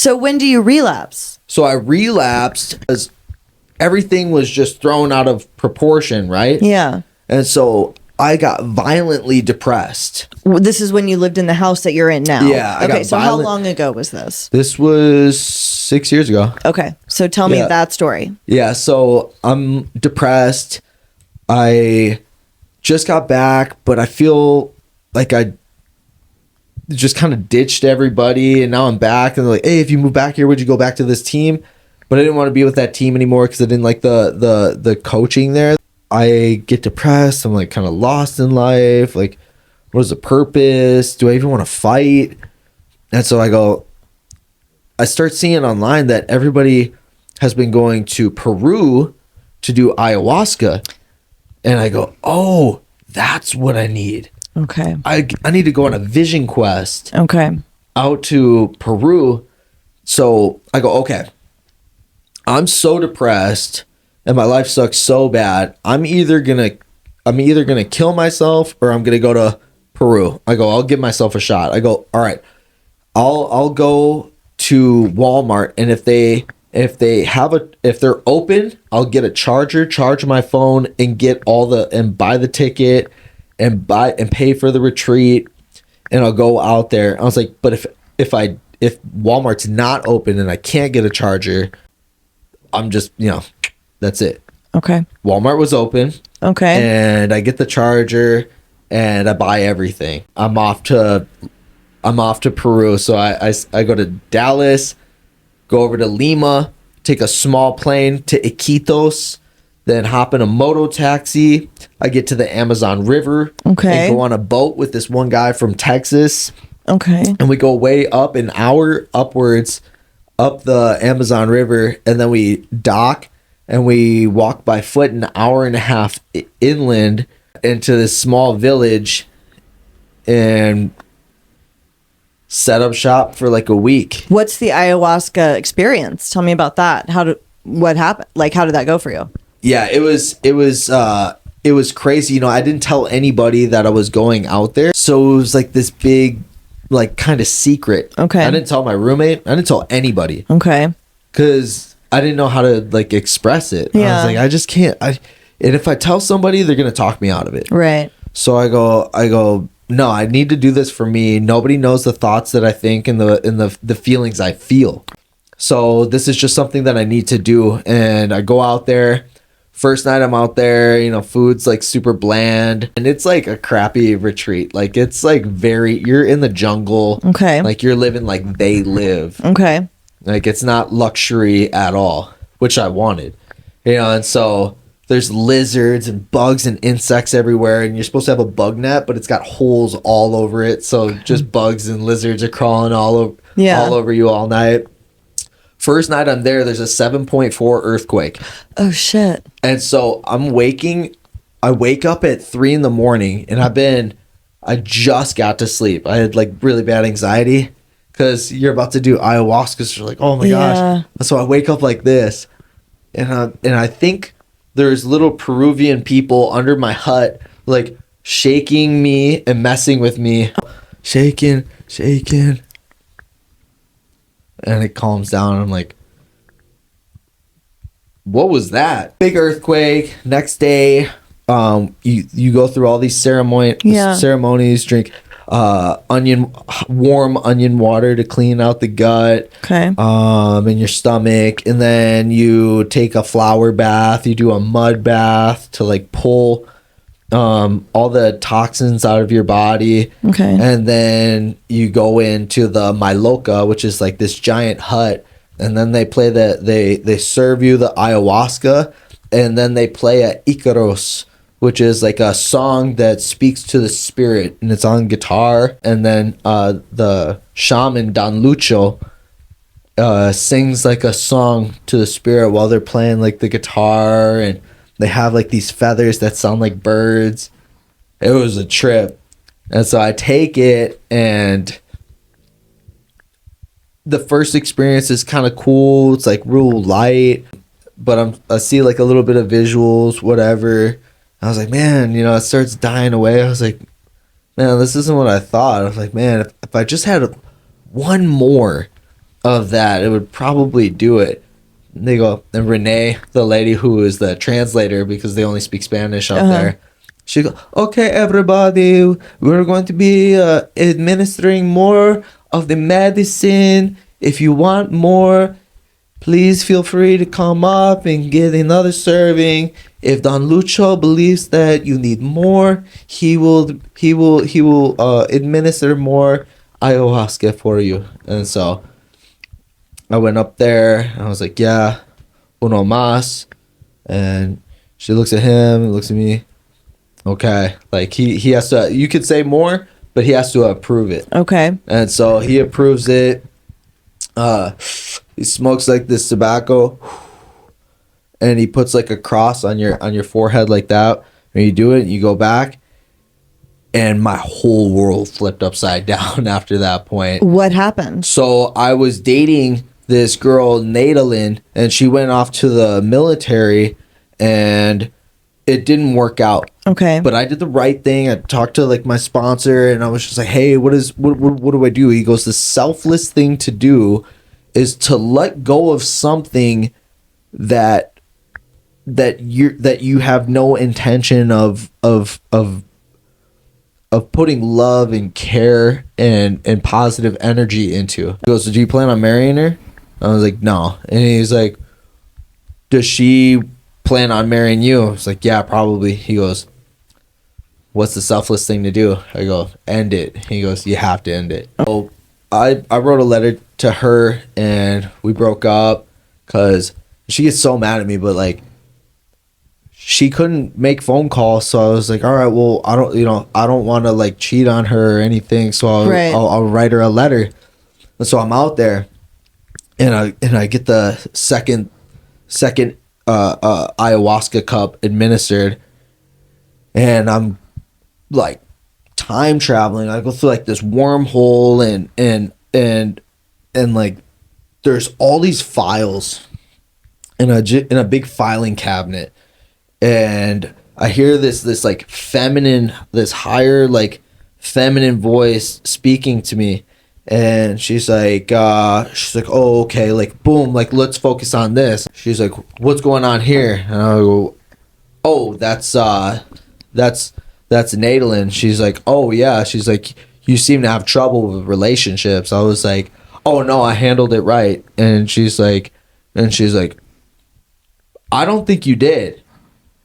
So when do you relapse? So I relapsed because everything was just thrown out of proportion, right? Yeah. And so I got violently depressed. This is when you lived in the house that you're in now. Yeah. Okay, so how long ago was this? This was 6 years ago. Okay, so tell me that story. Yeah, so I'm depressed. I just got back, but I feel like I just kind of ditched everybody, and now I'm back, and they're like, hey, if you move back here, would you go back to this team? But I didn't want to be with that team anymore because I didn't like the coaching there. I get depressed. I'm like kind of lost in life. Like, what is the purpose? Do I even want to fight? And so I start seeing online that everybody has been going to Peru to do ayahuasca. And I go, oh, that's what I need. Okay. I need to go on a vision quest. Okay. Out to Peru. So I go, okay, I'm so depressed and my life sucks so bad. I'm either gonna kill myself or I'm gonna go to Peru. I go, I'll give myself a shot. I go, all right, I'll go to Walmart, and if they're open, I'll get a charger, charge my phone, and buy the ticket and pay for the retreat, and I'll go out there. I was like, but if Walmart's not open and I can't get a charger, I'm just, that's it. Okay. Walmart was open. Okay. And I get the charger and I buy everything. I'm off to Peru. So I go to Dallas, go over to Lima, take a small plane to Iquitos, then hop in a moto taxi. I get to the Amazon River. Okay. And go on a boat with this one guy from Texas. Okay. And we go way up, an hour upwards up the Amazon River, and then we dock and we walk by foot an hour and a half inland into this small village and set up shop for like a week. What's the ayahuasca experience? Tell me about that. What happened? Like, how did that go for you? Yeah, it was crazy. I didn't tell anybody that I was going out there. So it was like this big, like, kind of secret. Okay. I didn't tell my roommate. I didn't tell anybody. Okay. Because I didn't know how to, like, express it. Yeah. I was like, I just can't. And if I tell somebody, they're going to talk me out of it. Right. So I go, no, I need to do this for me. Nobody knows the thoughts that I think and the feelings I feel. So this is just something that I need to do. And I go out there. First night I'm out there, food's like super bland, and it's like a crappy retreat. Like, it's like you're in the jungle. Okay. Like, you're living like they live. Okay. Like, it's not luxury at all, which I wanted, and so there's lizards and bugs and insects everywhere, and you're supposed to have a bug net, but it's got holes all over it. So just bugs and lizards are crawling all over you all night. First night I'm there, there's a 7.4 earthquake. Oh, shit. And so I wake up at 3 a.m, and I just got to sleep. I had like really bad anxiety because you're about to do ayahuasca. So you're like, oh my gosh. So I wake up like this, and I think there's little Peruvian people under my hut, like shaking me and messing with me. Shaking. And it calms down. And I'm like, what was that? Big earthquake. Next day, you go through all these ceremonies, drink warm onion water to clean out the gut. Okay. In your stomach. And then you take a flower bath. You do a mud bath to like pull all the toxins out of your body. Okay. And then you go into the Mailoca, which is like this giant hut, and then they play they serve you the ayahuasca, and then they play a Icaros, which is like a song that speaks to the spirit, and it's on guitar. And then the shaman Don Lucho sings like a song to the spirit while they're playing like the guitar, and they have like these feathers that sound like birds. It was a trip. And so I take it, and the first experience is kind of cool. It's like real light, but I see like a little bit of visuals, whatever. I was like, man, it starts dying away. I was like, man, this isn't what I thought. I was like, man, if I just had one more of that, it would probably do it. And they go, and Renee, the lady who is the translator, because they only speak Spanish up there, she go, okay, everybody, we're going to be administering more of the medicine. If you want more, please feel free to come up and get another serving. If Don Lucho believes that you need more, he will administer more ayahuasca for you. And so I went up there and I was like, yeah, uno más. And she looks at him, looks at me. Okay. Like he has to, you could say more, but he has to approve it. Okay. And so he approves it. He smokes like this tobacco and he puts like a cross on your forehead like that. When you do it, you go back. And my whole world flipped upside down after that point. What happened? So I was dating this girl, Nadalyn, and she went off to the military and it didn't work out. Okay. But I did the right thing. I talked to like my sponsor and I was just like, hey, what do I do? He goes, the selfless thing to do is to let go of something that you have no intention of putting love and care and positive energy into. He goes, so do you plan on marrying her? I was like, no. And he's like, does she plan on marrying you? I was like, yeah, probably. He goes, what's the selfless thing to do? I go, end it. He goes, you have to end it. So I wrote a letter to her and we broke up because she gets so mad at me, but like she couldn't make phone calls. So I was like, all right, well, I don't want to like cheat on her or anything. So I'll write her a letter. And so I'm out there and I get the second ayahuasca cup administered and I'm like time traveling. I go through like this wormhole and like there's all these files in a big filing cabinet, and I hear this like feminine, this higher like feminine voice speaking to me, and she's like oh, okay, like boom, like let's focus on this. She's like, what's going on here? And I go, oh, that's Nadalyn. She's like, oh yeah. She's like, you seem to have trouble with relationships. I was like, oh no, I handled it right. And she's like, I don't think you did.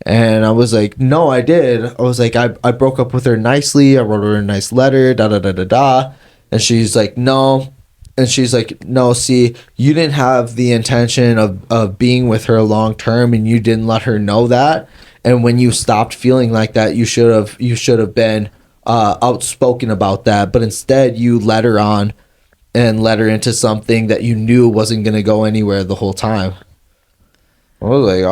And I was like, no, I did. I was like, I broke up with her nicely. I wrote her a nice letter, da da da da da. And she's like, no. And she's like, no, see, you didn't have the intention of being with her long term, and you didn't let her know that. And when you stopped feeling like that, you should have been outspoken about that. But instead, you led her on and led her into something that you knew wasn't going to go anywhere the whole time. I was like,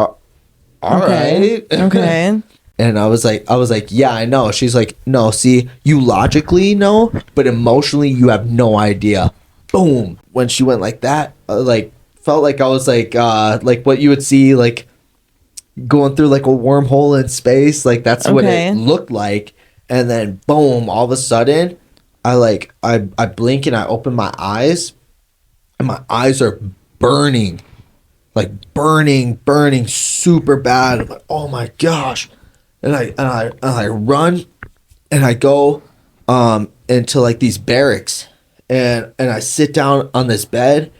all right. Okay. And I was like, yeah, I know. She's like, no, see, you logically know, but emotionally, you have no idea. Boom. When she went like that, like felt like I was like what you would see like going through like a wormhole in space. Like that's what it looked like. And then boom, all of a sudden I blink and I open my eyes and my eyes are burning, like burning super bad. I'm like, oh my gosh. And I run and I go into like these barracks and I sit down on this bed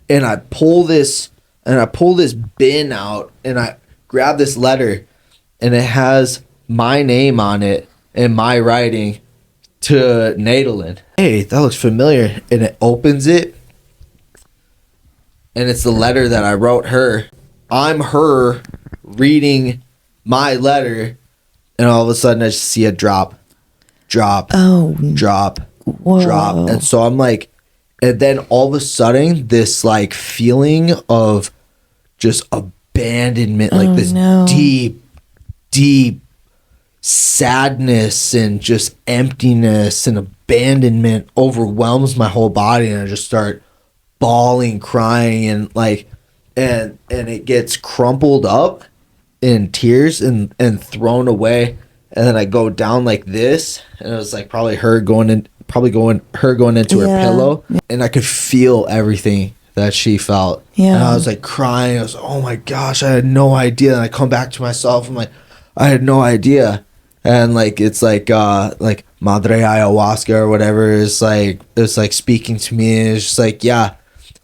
and I pull this bin out and I grab this letter and it has my name on it and my writing to Nadalyn. Hey, that looks familiar. And it opens it and it's the letter that I wrote her. I'm her reading my letter, and all of a sudden I just see a drop, drop. Whoa. And so I'm like, and then all of a sudden this like feeling of just abandonment, like this deep sadness and just emptiness and abandonment overwhelms my whole body, and I just start bawling, crying, and like and it gets crumpled up in tears and thrown away. And then I go down like this, and it was like probably her going probably going into her Yeah. pillow, and I could feel everything that she felt. Yeah. And I was like crying. I was like, oh my gosh, I had no idea. And I come back to myself. I'm like, I had no idea. And like it's like Madre Ayahuasca or whatever is like, it's like speaking to me. And it's just like, yeah,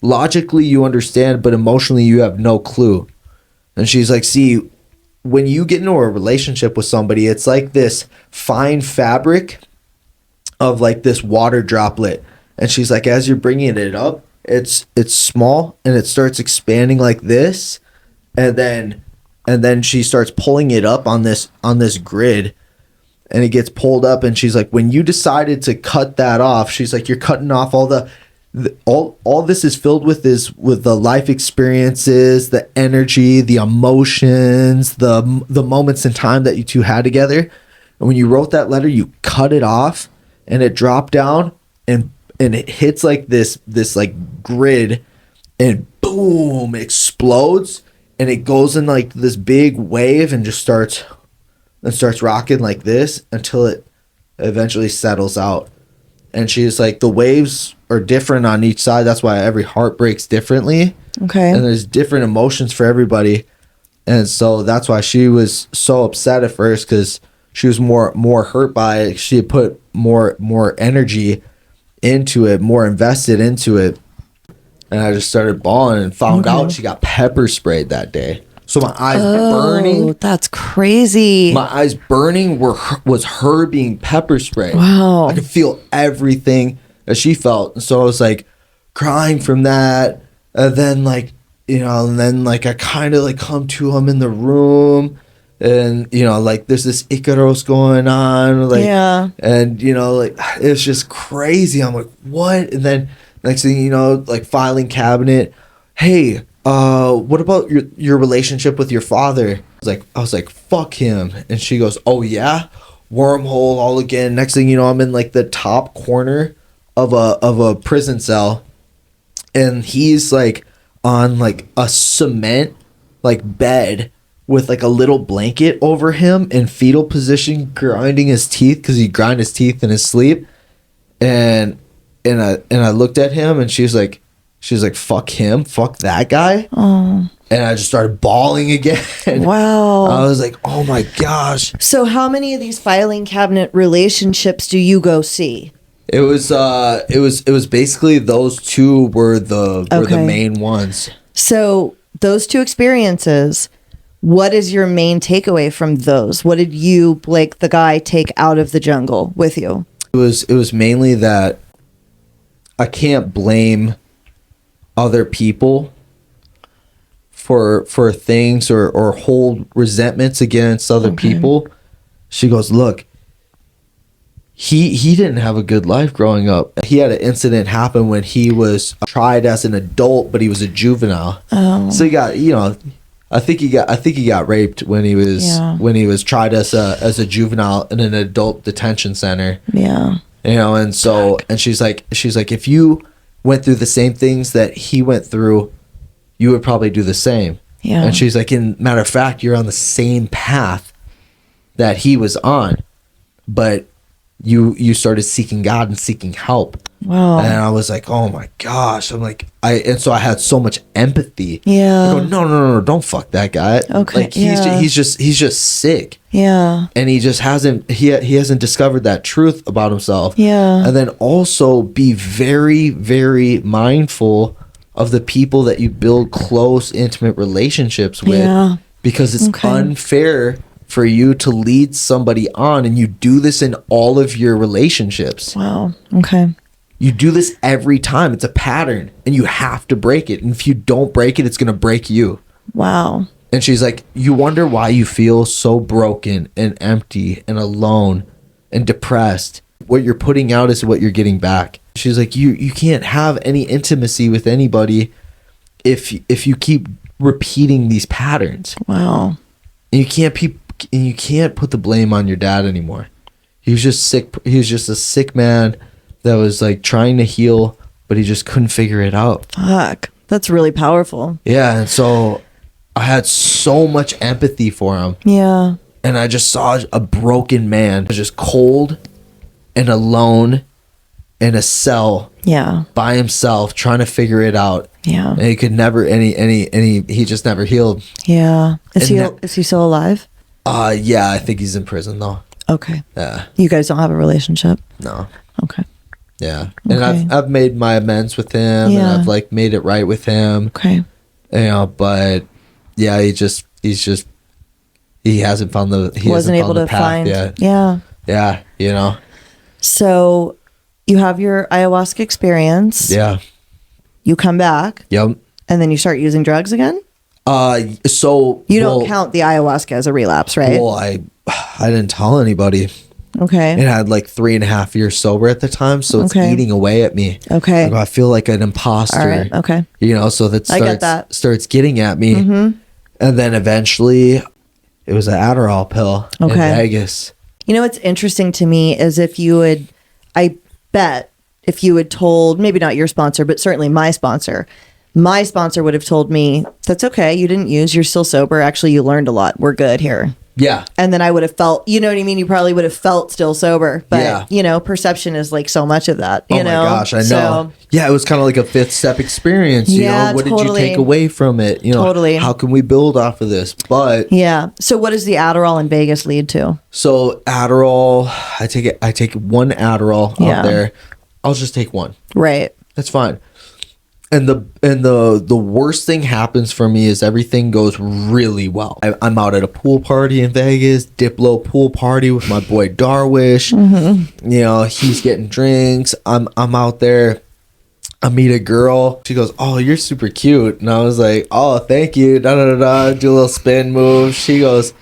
logically you understand, but emotionally you have no clue. And she's like, see, when you get into a relationship with somebody, it's like this fine fabric of like this water droplet. And she's like, as you're bringing it up, it's small and it starts expanding like this, and then she starts pulling it up on this grid, and it gets pulled up. And she's like, when you decided to cut that off, she's like, you're cutting off all this is filled with the life experiences, the energy, the emotions, the moments in time that you two had together. And when you wrote that letter, you cut it off, and it dropped down, and it hits like this like grid, and boom, it explodes, and it goes in like this big wave and just starts rocking like this until it eventually settles out. And she's like, the waves are different on each side. That's why every heart breaks differently. Okay. And there's different emotions for everybody. And so that's why she was so upset at first, because she was more hurt by it. She had put more energy into it, more invested into it. And I just started bawling and found out she got pepper sprayed that day. So my eyes burning. That's crazy. My eyes burning was her being pepper sprayed. Wow. I could feel everything that she felt. And so I was like crying from that. And then like, and then like I kind of like come to him in the room, and like there's this Icaros going on, like, yeah. And like it's just crazy. I'm like, what? And then next thing like filing cabinet, hey, what about your relationship with your father? I was like, fuck him. And she goes, oh yeah, wormhole all again. Next thing you know, I'm in like the top corner of a prison cell, and he's like on like a cement like bed with like a little blanket over him in fetal position, grinding his teeth, because he grind his teeth in his sleep. And I looked at him, and she's like, fuck him, fuck that guy. Oh. And I just started bawling again. Wow. I was like, oh my gosh. So how many of these filing cabinet relationships do you go see? It was basically those two were the main ones. So those two experiences, what is your main takeaway from those? What did you, Blake the guy, take out of the jungle with you? It was mainly that I can't blame other people for things or hold resentments against other people. She goes, look, he didn't have a good life growing up. He had an incident happen when he was tried as an adult, but he was a juvenile. Oh. So he got, I think he got raped when he was tried as a juvenile in an adult detention center. Yeah. And so, and she's like, if you went through the same things that he went through, you would probably do the same. Yeah. And she's like, in matter of fact, you're on the same path that he was on, but you started seeking God and seeking help. Wow. And I was like, oh my gosh. I'm like, so I had so much empathy. Yeah. I go, no, don't fuck that guy. Okay. Like he's just sick. Yeah. And he just hasn't discovered that truth about himself. Yeah. And then also be very, very mindful of the people that you build close, intimate relationships with. Yeah. Because it's unfair for you to lead somebody on, and you do this in all of your relationships. Wow. Okay. You do this every time. It's a pattern, and you have to break it. And if you don't break it, it's going to break you. Wow. And she's like, you wonder why you feel so broken and empty and alone and depressed. What you're putting out is what you're getting back. She's like, you can't have any intimacy with anybody if you keep repeating these patterns. Wow. And you can't put the blame on your dad anymore. He was just sick. He was just a sick man that was like trying to heal, but he just couldn't figure it out. Fuck. That's really powerful. Yeah. And so I had so much empathy for him. Yeah. And I just saw a broken man, just cold and alone in a cell Yeah. by himself trying to figure it out. Yeah. And he could never he just never healed. Yeah. Is And he still alive? Yeah, I think he's in prison though. Okay. Yeah. You guys don't have a relationship? No. Okay. Yeah. And Okay. I've made my amends with him and Yeah. I've like made it right with him. Okay. You know, but yeah, he hasn't found Wasn't able to path find. yet. Yeah. Yeah, you know. So you have your ayahuasca experience. Yeah. You come back Yep. and then you start using drugs again? So You don't count the ayahuasca as a relapse, right? Well, I didn't tell anybody. Okay. It had like 3.5 years sober at the time, so it's Okay. eating away at me. Okay. Like, I feel like an imposter. All right. Okay. You know, so that I get that. starts getting at me, and then eventually, it was an Adderall pill in Okay. Vegas. You know what's interesting to me is I bet if you had told, maybe not your sponsor, but certainly my sponsor would have told me, that's okay. You didn't use, you're still sober. Actually, you learned a lot. We're good here. Yeah. And then I would have felt, you know what I mean? You probably would have felt still sober. But, Yeah. you know, perception is like so much of that, you Oh know? my gosh, I know. So, Yeah, it was kind of like a fifth step experience. You Yeah, know, what totally. did you take away from it? You know, Totally. how can we build off of this? But yeah. So what does the Adderall in Vegas lead to? so Adderall, I take one Adderall Yeah. out there. I'll just take one. Right. That's fine. And the worst thing happens for me is everything goes really well. I'm out at a pool party in Vegas, Diplo pool party with my boy Darwish. You know, he's getting drinks. I'm out there. I meet a girl. She goes, "Oh, you're super cute," and I was like, "Oh, thank you." Da da da da. Do a little spin move. She goes,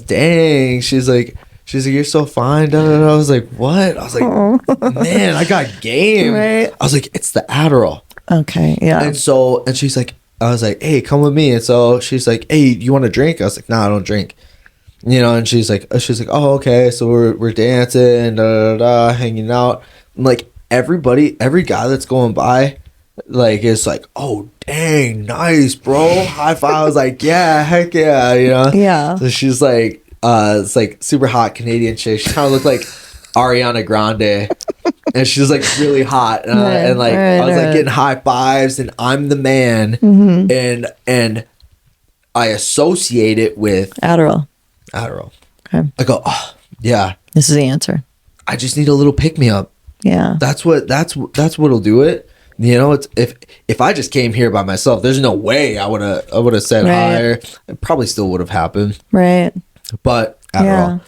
"Dang." She's like, "You're so fine." Da, da, da. I was like, "What?" I was like, "Man, I got game." Right. I was like, "It's the Adderall." Okay. Yeah. And she's like, I was like, "Hey, come with me." And so she's like, "Hey, you want to drink?" I was like, "Nah, I don't drink." You know, and she's like, "Oh, okay." So we're dancing, da da da, hanging out. And like every guy that's going by, like is like, "Oh, dang, nice, bro. High five." I was like, "Yeah, heck yeah," you know. Yeah. So she's like, it's like super hot Canadian chick. She kind of looked like Ariana Grande. And she's like really hot, and like I was like getting high fives, and I'm the man, and I associate it with Adderall. Okay. I go, "Oh yeah, This is the answer. I just need a little pick me up." Yeah. That's what'll do it. You know, it's if I just came here by myself, there's no way I would have said Right. higher. It probably still would have happened, Right. but Adderall. Yeah.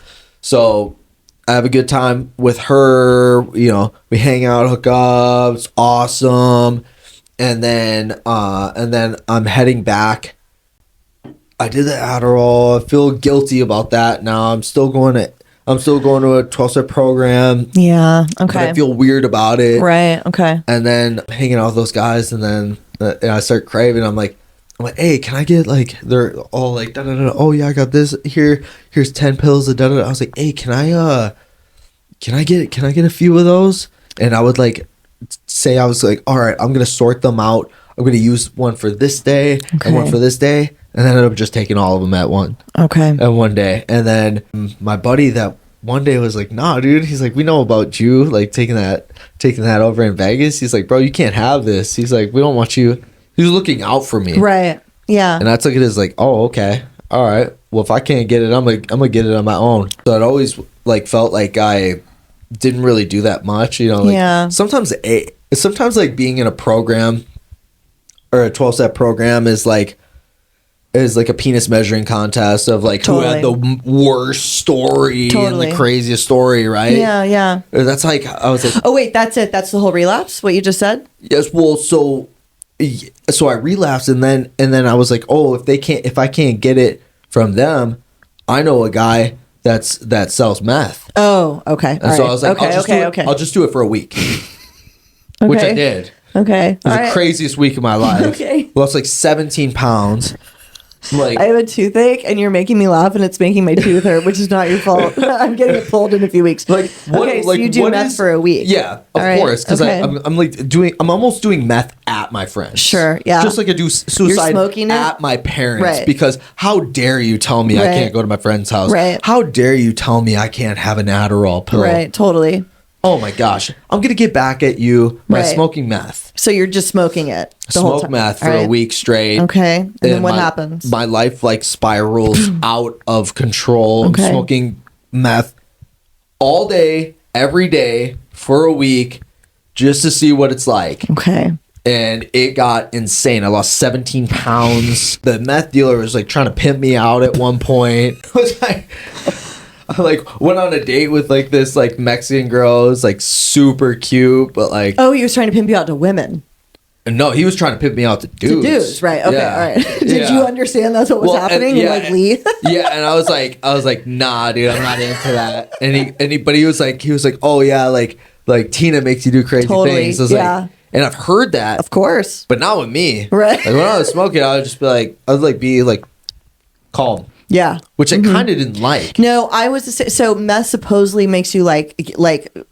So I have a good time with her. You know, we hang out, hook up. It's awesome. And then I'm heading back. I did the Adderall. I feel guilty about that now. I'm still going to a 12-step program. Yeah. But Okay. I feel weird about it. Right. Okay. And then hanging out with those guys, and then and I start craving. I'm like, "Hey, can I get like?" They're all like, "Da da da." "Oh yeah, I got this here. Here's 10 pills of da da da." I was like, "Hey, can I get a few of those?" And I would like say, I was like, "All right, I'm gonna sort them out. I'm gonna use one for this day and one Okay. for this day," and then I ended up just taking all of them at one day. And then my buddy that one day was like, "Nah, dude." He's like, "We know about you, like taking that over in Vegas." He's like, "Bro, you can't have this." He's like, "We don't want you." He was looking out for me. Right. Yeah. And I took it as like, "Oh, okay. All right. Well, if I can't get it, I'm gonna get it on my own." So it always like felt like I didn't really do that much, you know. Like, Yeah. Sometimes like being in a program or a 12-step program is like a penis measuring contest of like who had the worst story and the craziest story, right? Yeah. Yeah. That's like I was like, Oh wait, that's it. That's the whole relapse. What you just said. yes. Well, so I relapsed, and then I was like, "Oh, if I can't get it from them, I know a guy that sells meth." Oh. Okay. And so I was like, okay. I'll just do it for a week," which I did. Okay. It was the craziest week of my life. Okay. Lost like 17 pounds. Like, I have a toothache, and you're making me laugh, and it's making my tooth hurt, which is not your fault. I'm getting it pulled in a few weeks. like what? Okay, so like, you do what meth is- for a week. Yeah, of All right, course, because okay. I'm almost doing meth at my friends. Sure, yeah. Just like I do suicide smoking it? at my parents. Right. Because how dare you tell me I Right. can't go to my friend's house? Right. How dare you tell me I can't have an Adderall pill? Right. Totally. oh my gosh, I'm gonna get back at you by Right. smoking meth. So you're just smoking it the whole Smoke time. meth for All a right. week straight. Okay. And then what my, happens? My life like spirals out of control. Okay. I'm smoking meth all day, every day for a week just to see what it's like. Okay. And it got insane. I lost 17 pounds. The meth dealer was like trying to pimp me out at one point. I like went on a date with like this like Mexican girl. It was like super cute, but like Oh, he was trying to pimp you out to women. no, he was trying to pimp me out to dudes. To dudes, right? Okay, Yeah. all right. Did Yeah. you understand that's what was happening? and And like leave? yeah, and I was like, nah, dude, I'm not into that. But he was like, oh yeah, like Tina makes you do crazy Totally, things. I was yeah. like, and I've heard that, Of course. but not with me. Right. Like when I was smoking, I would just be like calm, Yeah. which I kind of didn't like. No, I was so meth supposedly makes you like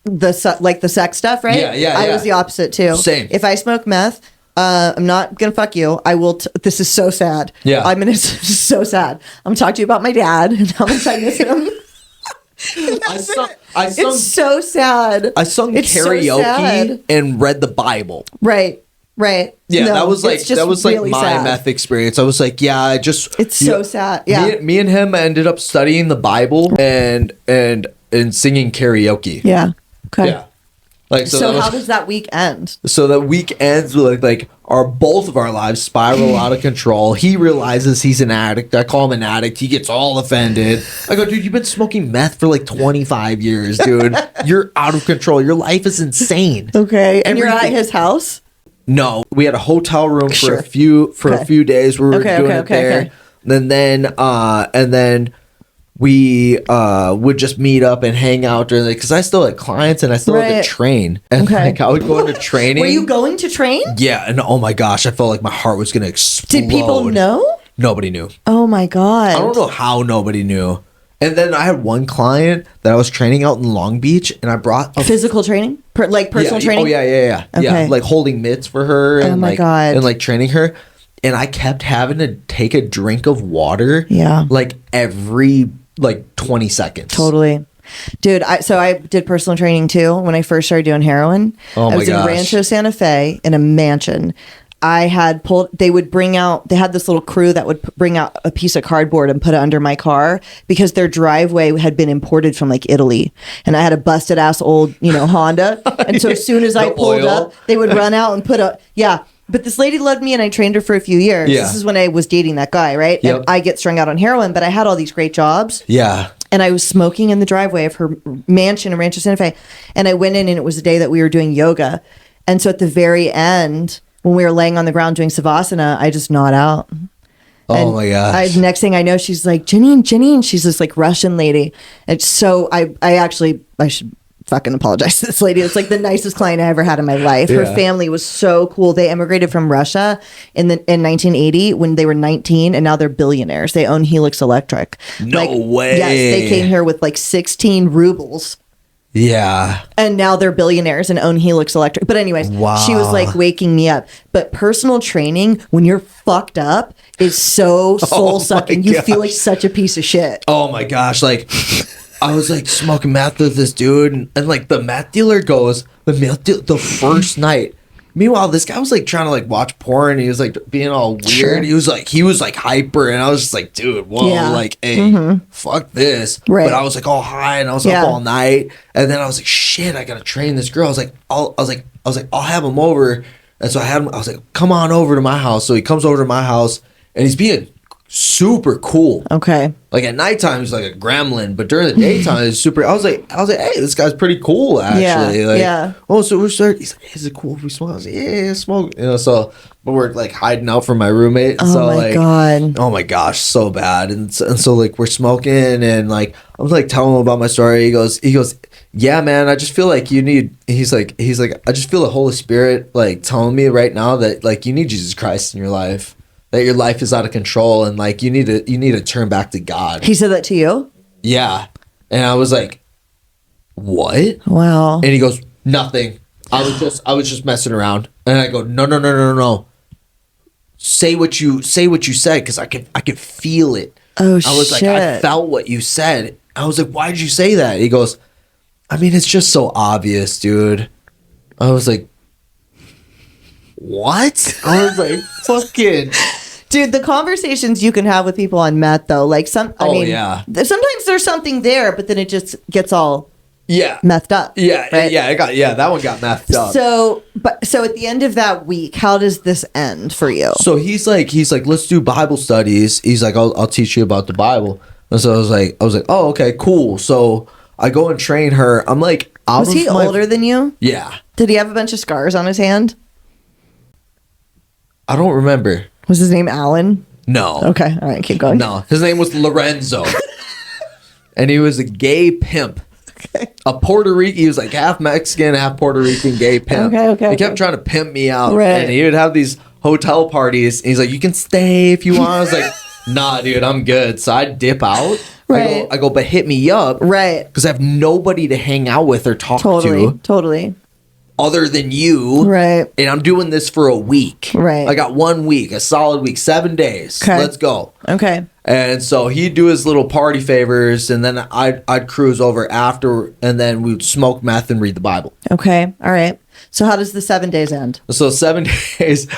the sex stuff, right? Yeah, I yeah. was the opposite too. Same. If I smoke meth, I'm not gonna fuck you. I will. This is so sad. Yeah. I'm gonna. It's so sad. I'm gonna talk to you about my dad and how much I miss him. It's so sad. I sung It's so karaoke sad. and read the Bible. Right. Right. Yeah, No, that was like it's just really my sad. meth experience. I was like, yeah, I just It's so sad. Yeah. Me and him ended up studying the Bible and singing karaoke. Yeah. Okay. Yeah. Like So that how was, does that week end? so that week ends with like our both of our lives spiral out of control. He realizes he's an addict. I call him an addict. He gets all offended. I go, dude, you've been smoking meth for like 25 years, dude. You're out of control. Your life is insane. Okay. And you're at Everything- his house? No, we had a hotel room for Sure. a few days. We were Okay, doing okay, it okay, there, okay. and then we would just meet up and hang out during because I still had clients and I still had Right. to train. And Okay. like I would go into training. Were you going to train? Yeah, and oh my gosh, I felt like my heart was gonna explode. Did people know? Nobody knew. Oh my god! I don't know how nobody knew. And then I had one client that I was training out in Long Beach, and I brought a Physical training, like personal yeah, training. Oh yeah. Yeah, Okay. like holding mitts for her and my like God. and like training her. And I kept having to take a drink of water. Yeah. Like every like 20 seconds. Totally. Dude, I did personal training too when I first started doing heroin. Oh I my was gosh. in Rancho Santa Fe in a mansion. They had this little crew that would bring out a piece of cardboard and put it under my car because their driveway had been imported from like Italy. And I had a busted ass old, Honda. And so as soon as I The pulled oil. up, they would run out and but this lady loved me and I trained her for a few years. Yeah. This is when I was dating that guy, right? Yep. And I get strung out on heroin, but I had all these great jobs. Yeah. And I was smoking in the driveway of her mansion in Rancho Santa Fe. And I went in and it was the day that we were doing yoga. And so at the very end, when we were laying on the ground doing Savasana, I just gnawed out. Oh And my gosh. next thing I know, she's like, Janine. She's this like Russian lady. And so I should fucking apologize to this lady. It's like the nicest client I ever had in my life. Her Yeah. family was so cool. They immigrated from Russia in 1980 when they were 19, and now they're billionaires. They own Helix Electric. No way. Yes, they came here with like 16 rubles. Yeah. And now they're billionaires and own Helix Electric. But anyways, Wow. she was like waking me up. But personal training, when you're fucked up, is so soul sucking. You feel like gosh. such a piece of shit. Oh my gosh. Like I was like smoking meth with this dude and like the meth dealer goes, the first night. Meanwhile, this guy was like trying to like watch porn. He was like being all weird. Sure. He was like hyper, and I was just like, dude, whoa, Yeah. like, hey, fuck this. Right. But I was like all high, and I was Yeah. up all night, and then I was like, shit, I gotta train this girl. I was like, I'll have him over, and so I had him. I was like, come on over to my house. So he comes over to my house, and he's being super cool. Okay. Like at nighttime he's like a gremlin, but during the daytime he's super. I was like, hey, this guy's pretty cool actually. Yeah, Like, yeah. oh, so we're starting. He's like, is it cool if we smoke? I was like, yeah, smoke. So, but we're like hiding out from my roommate. Oh so my like, God. oh my gosh, so bad. And so like we're smoking and like I was like telling him about my story. He goes, yeah, man, I just feel like you need. He's like, I just feel the Holy Spirit like telling me right now that like you need Jesus Christ in your life. That your life is out of control and like you need to turn back to God. He said that to you? Yeah. And I was like, what? Wow. And he goes, nothing. I was just messing around. And I go, no. Say what you said because I could feel it. Oh, I was shit. like, I felt what you said. I was like, why did you say that? He goes, I mean, it's just so obvious, dude. I was like, what? I was like, fucking. Dude, the conversations you can have with people on meth, though, like Yeah. Sometimes there's something there, but then it just gets all methed up. Yeah, right? that one got methed up. So at the end of that week, how does this end for you? So he's like, let's do Bible studies. He's like, I'll teach you about the Bible. And so I was like, oh, okay, cool. So I go and train her. I'm like, was he older than you? Yeah. Did he have a bunch of scars on his hand? I don't remember. Was his name Alan? No. Okay, all right, keep going. No, his name was Lorenzo. And he was a gay pimp. Okay. A Puerto Rican, he was like half Mexican, half Puerto Rican gay pimp. Okay. He kept trying to pimp me out. Right. And he would have these hotel parties. And he's like, you can stay if you want. I was like, nah, dude, I'm good. So I dip out. Right. I go, but hit me up. Right. Because I have nobody to hang out with or talk to. Totally. Other than you. Right. And I'm doing this for a week. Right. I got 1 week, a solid week, 7 days. Okay. Let's go. Okay. And so he'd do his little party favors, and then I'd cruise over after, and then we'd smoke meth and read the Bible. Okay. All right. So how does the 7 days end? So 7 days,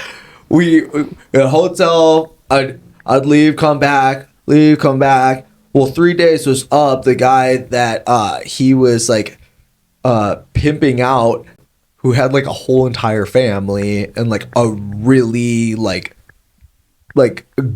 we in a hotel. I'd leave, come back, leave, come back. Well, 3 days was up. The guy that he was like pimping out, who had like a whole entire family and like a really like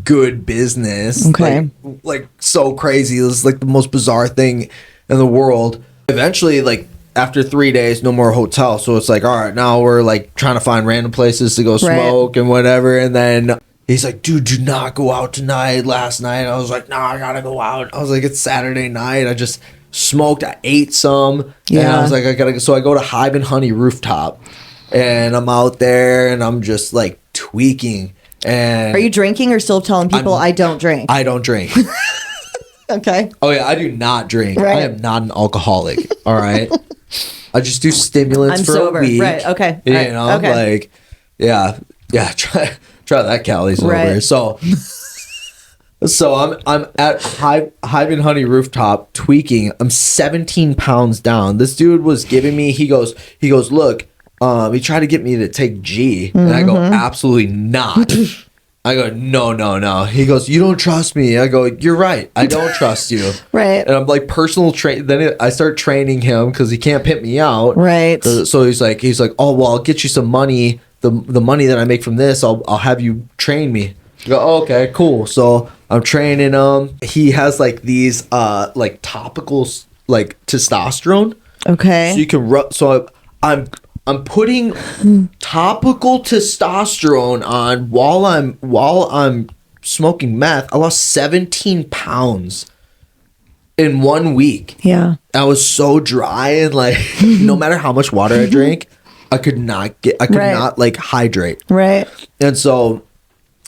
good business. Okay. Like so crazy. It was like the most bizarre thing in the world. Eventually, like after 3 days, no more hotel. So it's like, all right, now we're like trying to find random places to go smoke and whatever. And then he's like, dude, do not go out tonight. Last night, I was like, nah, I gotta go out. I was like, it's Saturday night. I just smoked. I ate some. Yeah. And I was like, I gotta go. So I go to Hive and Honey Rooftop, and I'm out there, and I'm just like tweaking. And are you drinking or still telling people I don't drink? I don't drink. Okay. Oh yeah, I do not drink. Right. I am not an alcoholic. All right. I just do stimulants I'm for sober. a week. Right. Okay. You right. know, okay. like, yeah. Try that, Cali sober. Right. So I'm at Hive and Honey Rooftop tweaking. I'm 17 pounds down. This dude was giving me. He goes. Look. He tried to get me to take G, and I go, absolutely not. I go, no. He goes, you don't trust me. I go, you're right. I don't trust you. Right. And I'm like personal train. Then I start training him because he can't pimp me out. Right. So he's like, oh well, I'll get you some money. The money that I make from this, I'll have you train me. I go, oh, okay, cool. So I'm training him. He has like these like topicals, like testosterone. Okay. So you can rub. So I'm putting topical testosterone on while I'm smoking meth. I lost 17 pounds in 1 week. Yeah. I was so dry, and like no matter how much water I drank, I could not like hydrate. Right. And so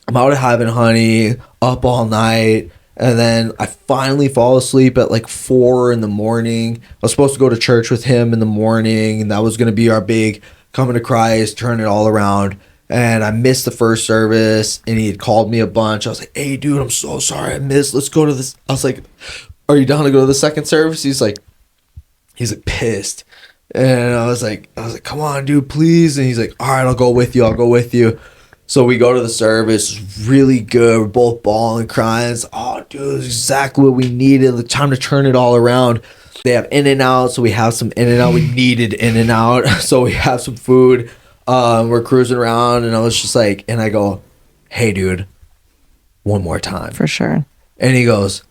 I'm out at Hive and Honey, up all night. And then I finally fall asleep at like 4 a.m. I was supposed to go to church with him in the morning, and that was going to be our big coming to Christ, turn it all around. And I missed the first service, and he had called me a bunch. I was like, hey, dude, I'm so sorry I missed. Let's go to this. I was like, are you down to go to the second service? He's like pissed. And I was like, come on, dude, please. And he's like, all right, I'll go with you. So we go to the service, really good. We're both bawling, crying. It's, oh, dude, it's exactly what we needed. The time to turn it all around. They have In-N-Out, so we have some In-N-Out. We needed In-N-Out, so we have some food. We're cruising around, and I was just like, and I go, hey, dude, one more time. For sure. And he goes,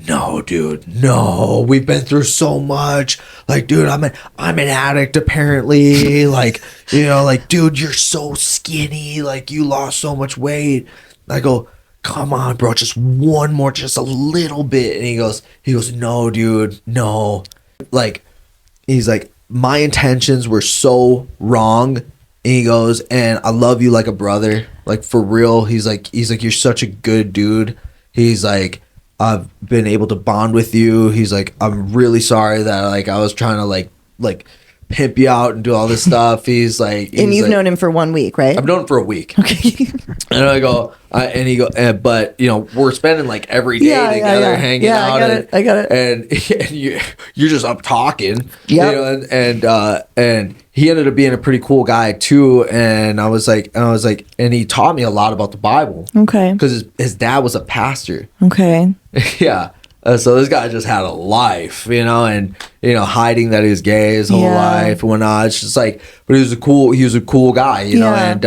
no, dude, no. We've been through so much. Like, dude, I'm an addict apparently. Like, you know, like, dude, you're so skinny. Like, you lost so much weight. I go, come on, bro, just one more, just a little bit. And he goes, no, dude, no. Like, he's like, my intentions were so wrong. And he goes, and I love you like a brother. Like, for real. He's like, you're such a good dude. He's like, I've been able to bond with you. He's like, I'm really sorry that like I was trying to like pimp you out and do all this stuff. He's like, And you've known him for 1 week, right? I've known him for a week. Okay. And I go, and he go, but you know, we're spending like every day together, hanging out. I got it. And you're just up talking, Yep. you know, and he ended up being a pretty cool guy too. And I was like, and he taught me a lot about the Bible. Okay. Because his dad was a pastor. Okay. Yeah. So this guy just had a life, you know, and you know, hiding that he was gay his whole life and whatnot. It's just like, but he was a cool guy, you know. And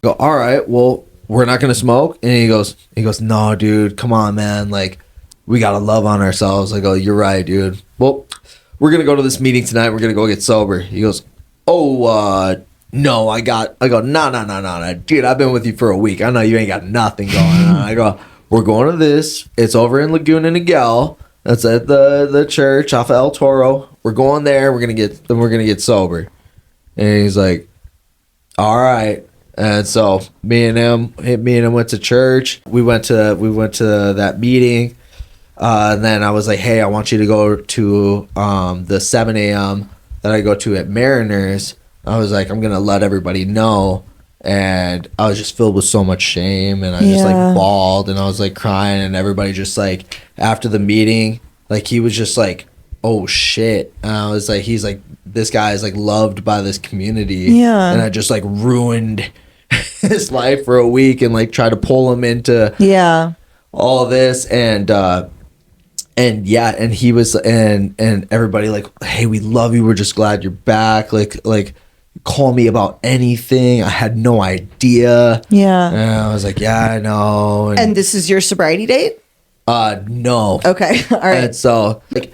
go, all right, well, we're not gonna smoke. And he goes, no, dude, come on, man, like we gotta love on ourselves. I go, you're right, dude. Well, we're gonna go to this meeting tonight. We're gonna go get sober. He goes, oh, no, I go, no, dude, I've been with you for a week. I know you ain't got nothing going on. I go, we're going to this. It's over in Laguna Niguel. That's at the church off of El Toro. We're going there. We're gonna get sober. And he's like, all right. And so me and him went to church. We went to that meeting. And then I was like, hey, I want you to go to the 7 a.m. that I go to at Mariners. I was like, I'm gonna let everybody know. And I was just filled with so much shame, and I just like bawled, and I was like crying, and everybody just like after the meeting, like he was just like, oh shit. And I was like, he's like, this guy is like loved by this community. Yeah. And I just like ruined his life for a week and like tried to pull him into all of this. And he was, and everybody like, hey, we love you. We're just glad you're back. Like call me about anything. I had no idea. Yeah. And I was like, yeah, I know. And this is your sobriety date? No. Okay. All right. And so like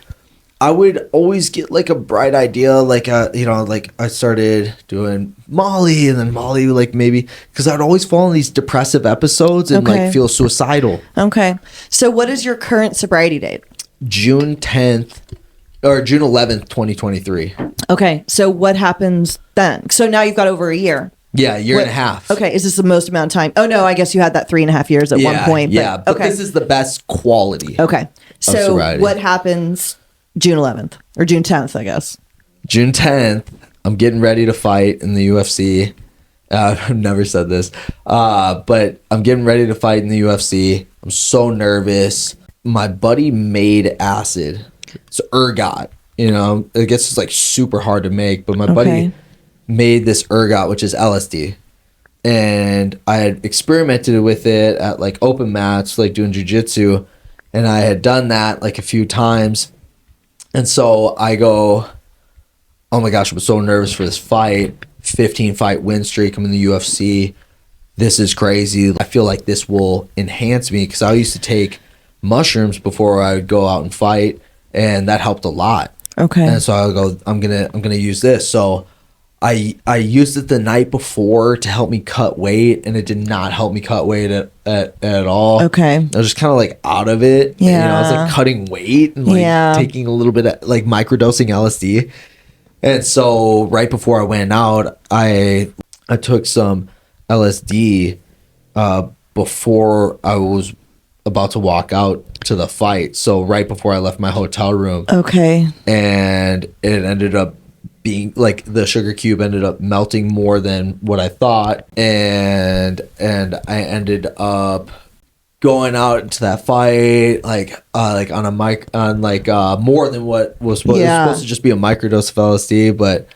I would always get like a bright idea, like you know, like I started doing Molly, and then Molly like maybe because I'd always fall in these depressive episodes and like feel suicidal. Okay. So what is your current sobriety date? June 10th or June 11th, 2023. Okay. So what happens then? So now you've got over a year. Yeah, year and a half. Okay. Is this the most amount of time? Oh, no. I guess you had that 3.5 years at one point. Yeah. But this is the best quality. Okay. So sobriety. what happens June 11th or June 10th, I guess? June 10th, I'm getting ready to fight in the UFC. I've never said this, but I'm getting ready to fight in the UFC. I'm so nervous. My buddy made acid. It's ergot. You know, I guess it's like super hard to make, but my buddy made this ergot, which is LSD. And I had experimented with it at like open mats, like doing jiu-jitsu. And I had done that like a few times. And so I go, oh my gosh, I'm so nervous for this fight. 15 fight win streak. I'm in the UFC. This is crazy. I feel like this will enhance me because I used to take mushrooms before I would go out and fight, and that helped a lot. Okay. And so I go, I'm gonna use this. So I used it the night before to help me cut weight, and it did not help me cut weight at all. Okay. I was just kind of like out of it. Yeah. You know, I was like cutting weight and like taking a little bit of like microdosing LSD. And so right before I went out, I took some LSD before I was about to walk out to the fight. So right before I left my hotel room. Okay. And it ended up being like the sugar cube ended up melting more than what I thought. And I ended up going out to that fight like on a mic on like more than what was supposed. It was supposed to just be a microdose of LSD, but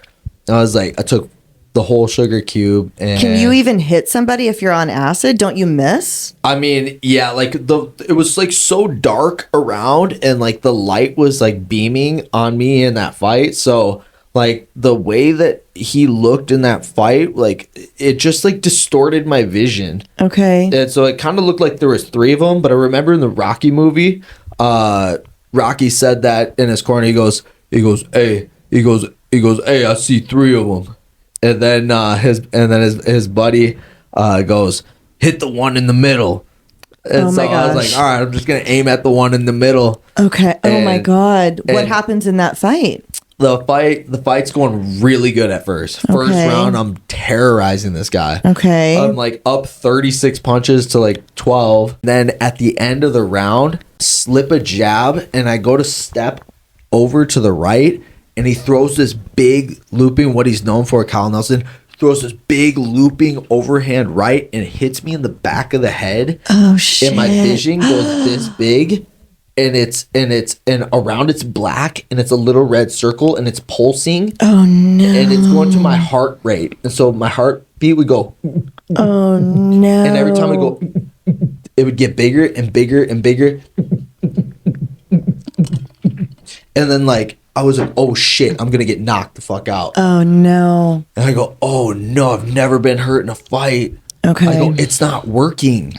I was like, I took the whole sugar cube. And can you even hit somebody if you're on acid? Don't you miss? I mean, yeah, like it was like so dark around, and like the light was like beaming on me in that fight. So like the way that he looked in that fight, like it just like distorted my vision. Okay. And so it kind of looked like there was three of them. But I remember in the Rocky movie, Rocky said that in his corner. He goes, hey, I see three of them. And then his buddy goes, hit the one in the middle. And so I was like, all right, I'm just gonna aim at the one in the middle. Okay. Oh my God. What happens in that fight? The fight's going really good at first. First round, I'm terrorizing this guy. Okay. I'm like up 36 punches to like 12. Then at the end of the round, slip a jab, and I go to step over to the right, and he throws this big looping, what he's known for, Kyle Nelson, throws this big looping overhand right and hits me in the back of the head. Oh shit. And my vision goes this big, and around it's black, and it's a little red circle, and it's pulsing. Oh no. And it's going to my heart rate. And so my heartbeat would go. Oh no. And every time I go, it would get bigger and bigger and bigger. And then like I was like, oh shit, I'm gonna get knocked the fuck out. Oh no. And I go, oh no, I've never been hurt in a fight. Okay. I go, it's not working.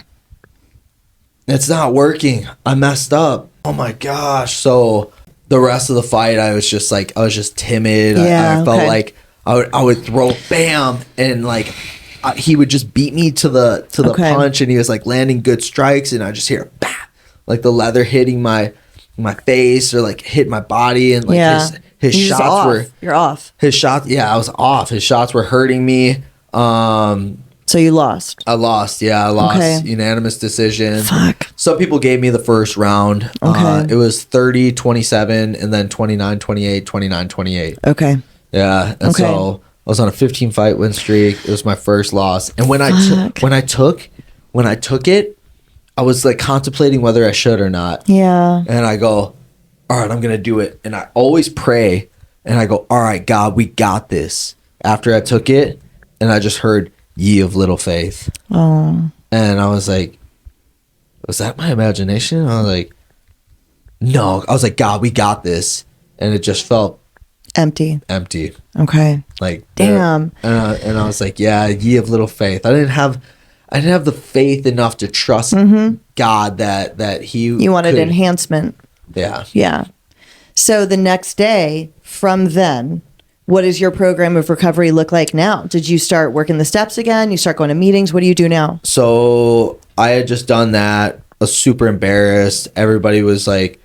It's not working. I messed up. Oh my gosh. So the rest of the fight, I was just timid. Yeah, I felt like I would throw bam, and like he would just beat me to the punch, and he was like landing good strikes, and I just hear bah, like the leather hitting my face or like hit my body, and like his shots were you're off. His shots, yeah, I was off. His shots were hurting me. So you lost. I lost. Yeah, I lost. Unanimous decision. Fuck. Some people gave me the first round. Okay. It was 30-27 and then 29-28, 29-28. Okay. Yeah. And so I was on a 15 fight win streak. It was my first loss. And when I took it, I was like contemplating whether I should or not. Yeah. And I go, all right, I'm going to do it. And I always pray and I go, all right, God, we got this. After I took it, and I just heard, ye of little faith. Oh. And I was like, was that my imagination? I was like, no. I was like, God, we got this. And it just felt empty. Okay. Like, damn. And I was like, yeah, ye of little faith. I didn't have the faith enough to trust God that he You wanted could. enhancement. Yeah. Yeah. So the next day from then, what does your program of recovery look like now? Did you start working the steps again? You start going to meetings? What do you do now? So I had just done that. I was super embarrassed. Everybody was like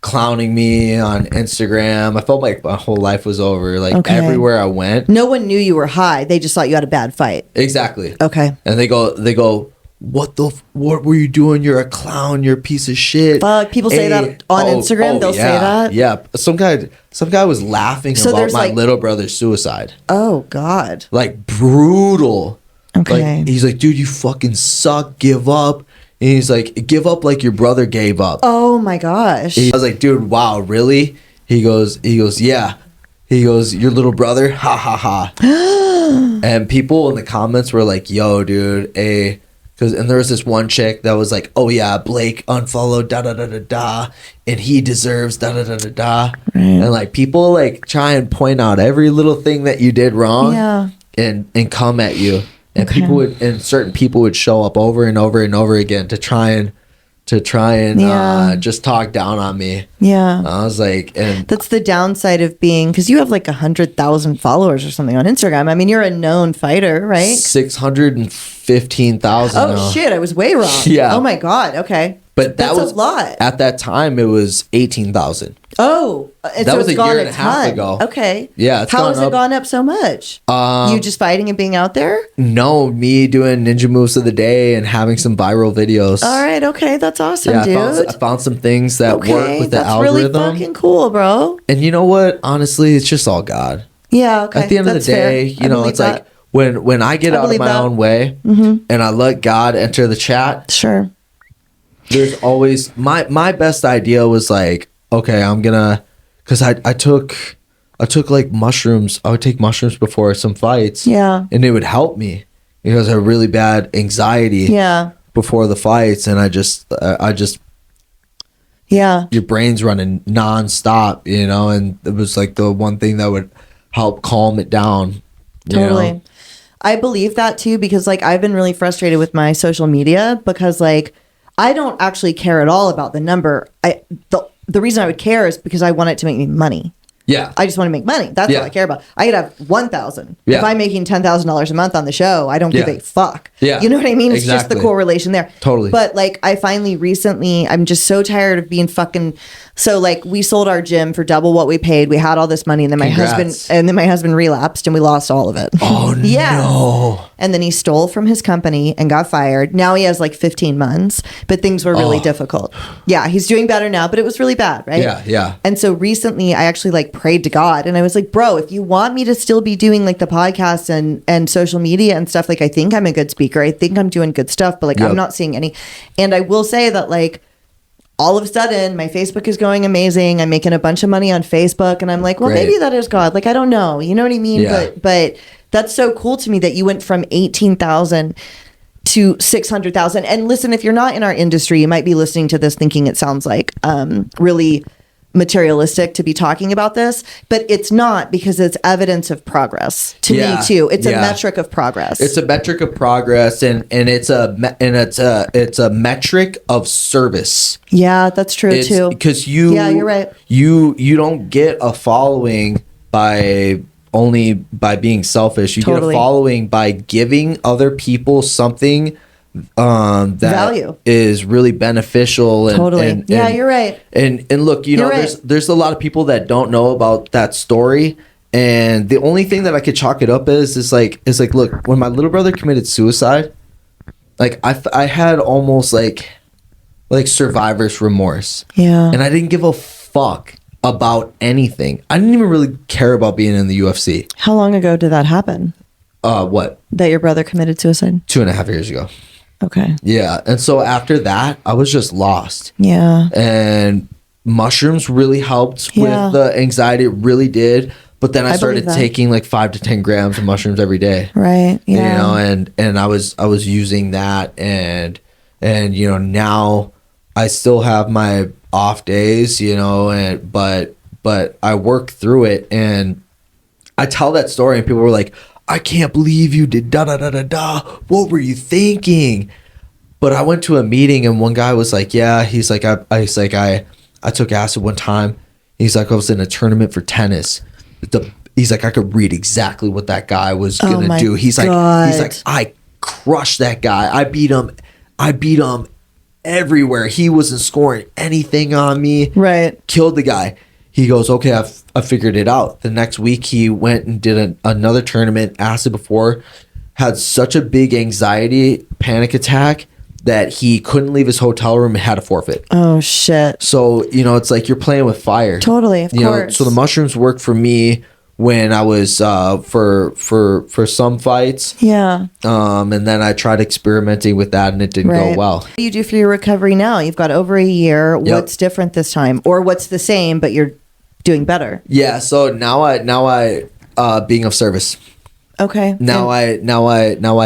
clowning me on Instagram. I felt like my whole life was over. Like everywhere I went. No one knew you were high. They just thought you had a bad fight. Exactly. Okay. And they go, what were you doing? You're a clown. You're a piece of shit. Fuck, people say that on Instagram. They'll say that. Yeah. Some guy was laughing about my little brother's suicide. Oh God. Like brutal. Okay. Like, he's like, dude, you fucking suck. Give up. And he's like, give up like your brother gave up. Oh my gosh. I was like, dude, wow, really? He goes, yeah. He goes, your little brother? Ha ha ha. And people in the comments were like, yo, dude, and there was this one chick that was like, oh yeah, Blake unfollowed da da da da da, and he deserves da da da da da. Right. And like people like try and point out every little thing that you did wrong, and come at you. And certain people would show up over and over and over again to try and just talk down on me. Yeah. I was like, and that's the downside of being, because you have like 100,000 followers or something on Instagram. I mean, you're a known fighter, right? 615,000. Oh shit, I was way wrong. Yeah. Oh my God. Okay. But that's a lot. At that time, it was 18,000. Oh, that was a year and a half ago. Okay. Yeah. How has it gone up so much? You just fighting and being out there? No, me doing ninja moves of the day and having some viral videos. All right. Okay. That's awesome, dude. I found some things that work with the algorithm. That's really fucking cool, bro. And you know what? Honestly, it's just all God. Yeah. Okay. At the end of the day, you know, it's like when I get out of my own way and I let God enter the chat. Sure. There's always my best idea was like, okay, I'm gonna, because I took like mushrooms. I would take mushrooms before some fights. Yeah. And it would help me because I had really bad anxiety. Yeah. Before the fights, and I just yeah. Your brain's running nonstop, you know, and it was like the one thing that would help calm it down. Totally. Know? I believe that too, because like I've been really frustrated with my social media because like I don't actually care at all about the number. The reason I would care is because I want it to make me money. Yeah. I just want to make money. That's all I care about. I could have 1,000. Yeah. If I'm making $10,000 a month on the show, I don't give a fuck. Yeah. You know what I mean? It's just the correlation there. Totally. But like I finally recently, I'm just so tired of being fucking. So like we sold our gym for double what we paid. We had all this money, and then my husband relapsed, and we lost all of it. Oh no. And then he stole from his company and got fired. Now he has like 15 months, but things were really difficult. Yeah, he's doing better now, but it was really bad, right? Yeah, yeah. And so recently I actually like prayed to God. And I was like, bro, if you want me to still be doing like the podcast and social media and stuff, like I think I'm a good speaker. I think I'm doing good stuff, but like I'm not seeing any. And I will say that like all of a sudden my Facebook is going amazing. I'm making a bunch of money on Facebook and I'm like, well, maybe that is God. Like, I don't know. You know what I mean? Yeah. But that's so cool to me that you went from 18,000 to 600,000. And listen, if you're not in our industry, you might be listening to this thinking it sounds like really materialistic to be talking about this, but it's not, because it's evidence of progress to me too. It's a metric of progress. It's a metric of progress, and it's a metric of service. Yeah, that's true too. Because you're right. You don't get a following by being selfish. You get a following by giving other people something that value is really beneficial. And you're right. And look, there's a lot of people that don't know about that story. And the only thing that I could chalk it up is like, look, when my little brother committed suicide, like I had almost like survivor's remorse. Yeah. And I didn't give a fuck about anything. I didn't even really care about being in the UFC. How long ago did that happen? What? That your brother committed suicide? 2.5 years ago. Okay. Yeah. And so after that, I was just lost. Yeah. And mushrooms really helped with the anxiety. It really did. But then I started taking like 5 to 10 grams of mushrooms every day. Right. Yeah. You know, and I was using that, and now I still have my off days, but I work through it, and I tell that story and people were like, I can't believe you did da da da da da. What were you thinking? But I went to a meeting and one guy was like, yeah, he's like, I took acid one time. He's like, I was in a tournament for tennis. He's like, I could read exactly what that guy was gonna do. He's like, I crushed that guy. I beat him everywhere. He wasn't scoring anything on me. Right. Killed the guy. He goes, okay, I figured it out. The next week he went and did another tournament, acid before, had such a big anxiety panic attack that he couldn't leave his hotel room and had to forfeit. Oh shit. So, it's like you're playing with fire. Totally, of course. So the mushrooms worked for me when I was for some fights. Yeah. And then I tried experimenting with that and it didn't go well. What do you do for your recovery now? You've got over a year. Yep. What's different this time? Or what's the same but you're doing better? Yeah, so now I being of service. Okay. Now I